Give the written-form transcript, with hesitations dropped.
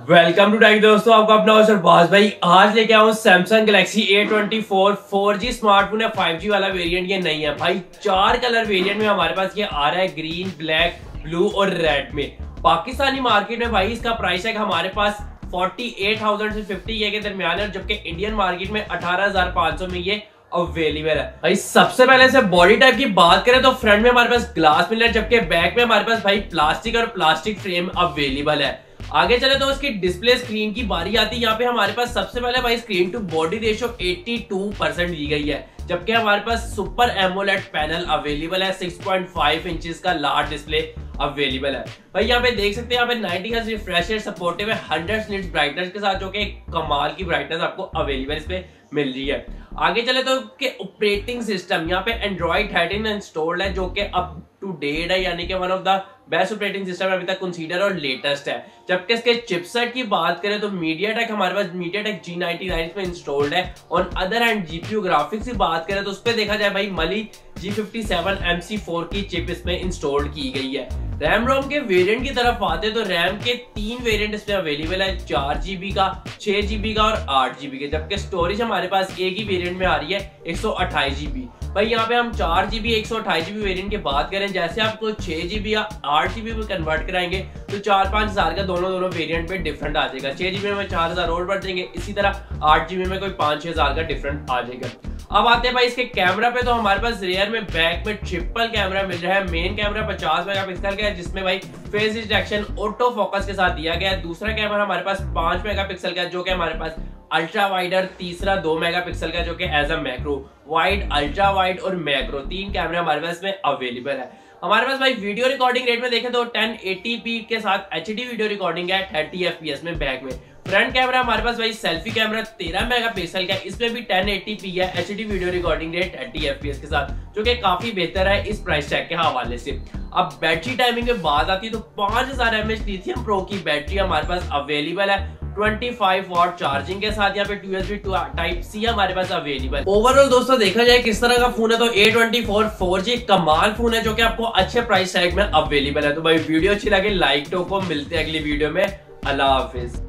Welcome to take दोस्तों, आपका अपना और बाज भाई। आज लेके आया हूँ Samsung Galaxy A24 4G smartphone है। 5G वाला वेरिएंट ये नहीं है भाई। 4 कलर वेरिएंट में हमारे पास ये आ रहा है, ग्रीन, ब्लैक, ब्लू और रेड में। पाकिस्तानी मार्केट में भाई इसका प्राइस है हमारे पास 48,000 से 50K के दरमियान है, जबकि इंडियन मार्केट में 18,500 में ये अवेलेबल है भाई। सबसे पहले से बॉडी टाइप की बात करें तो फ्रंट में हमारे पास ग्लास मिल रहा है, जबकि बैक में हमारे पास भाई प्लास्टिक और प्लास्टिक फ्रेम अवेलेबल है। आगे चले तो उसकी डिस्प्ले स्क्रीन की बारी आती है। यहाँ पे हमारे पास सबसे पहले भाई स्क्रीन टू बॉडी रेशियो 82% दी गई है, जबकि हमारे पास सुपर एमोलेड पैनल अवेलेबल है। 6.5 इंचेस का लार्ज डिस्प्ले अवेलेबल है भाई। यहाँ पे देख सकते हैं, यहाँ पे 90 हर्ट्ज रिफ्रेश रेट सपोर्टिव है 100 निट्स ब्राइटनेस के साथ, जो कि कमाल की ब्राइटनेस आपको अवेलेबल इस पे मिल रही है। आगे चले तो ऑपरेटिंग सिस्टम यहाँ पे एंड्रॉइड 13 इंस्टॉल्ड है, जो कि अप टू डेट है, यानी कि one of the best operating system अभी तक कंसीडर और लेटेस्ट है। जबकि इसके चिपसेट की बात करें तो मीडियाटेक हमारे पास मीडियाटेक G99 में इंस्टॉल्ड है। On other hand GPU graphics की बात करें तो उस पर देखा जाए भाई मली G57 MC4 की चिप इसमें इंस्टॉल की गई है। रैम रोम के वेरिएंट की तरफ आते तो रैम के 3 वेरिएंट इसमें अवेलेबल है, 4GB का, 6GB का और 8GB का। जबकि स्टोरेज हमारे पास एक ही वेरिएंट में आ रही है 128GB। भाई यहाँ पे हम 4GB 128GB वेरिएंट की बात करें, जैसे आपको 6GB या 8GB में कन्वर्ट कराएंगे तो 4-5 हजार का दोनों वेरिएंट पे डिफरेंट आ जाएगा। 6GB में 4,000 और बढ़ जाएंगे, इसी तरह 8GB में कोई 5-6 हजार का डिफरेंट आ जाएगा। अब आते हैं भाई इसके कैमरा पे, तो हमारे पास रियर में बैक में ट्रिपल कैमरा मिल रहा है। मेन कैमरा 50 मेगापिक्सल का है, जिसमें भाई फेस डिटेक्शन ऑटो फोकस के साथ दिया गया है। दूसरा कैमरा हमारे पास 5 मेगापिक्सल का है, जो कि हमारे पास अल्ट्रा वाइड, और तीसरा 2 मेगापिक्सल का, जो कि as a macro wide, ultra wide और मैक्रो 3 कैमरे हमारे पास में अवेलेबल है। हमारे पास भाई वीडियो रिकॉर्डिंग रेट में देखें तो 1080p के साथ HD वीडियो रिकॉर्डिंग है 30 FPS में बैक में। फ्रंट कैमरा हमारे पास भाई सेल्फी कैमरा 13 मेगापिक्सल का, इसमें भी 1080p है, HD video recording rate 30 FPS के साथ, जो कि काफी बेहतर है इस प्राइस टैग के हवाले से। अब बैटरी टाइमिंग में बात आती है तो 5000 mAh लिथियम प्रो की बैटरी हमारे पास अवेलेबल है 25 वाट चार्जिंग के साथ। यहाँ पे USB Type-C हमारे पास अवेलेबल। ओवरऑल दोस्तों देखा जाए किस तरह का फोन है तो A24 4G कमाल फोन है, जो कि आपको अच्छे प्राइस टैग में अवेलेबल है। तो भाई वीडियो अच्छी लगे लाइक ठोको, मिलते हैं अगली वीडियो में। अल्लाह हाफिज।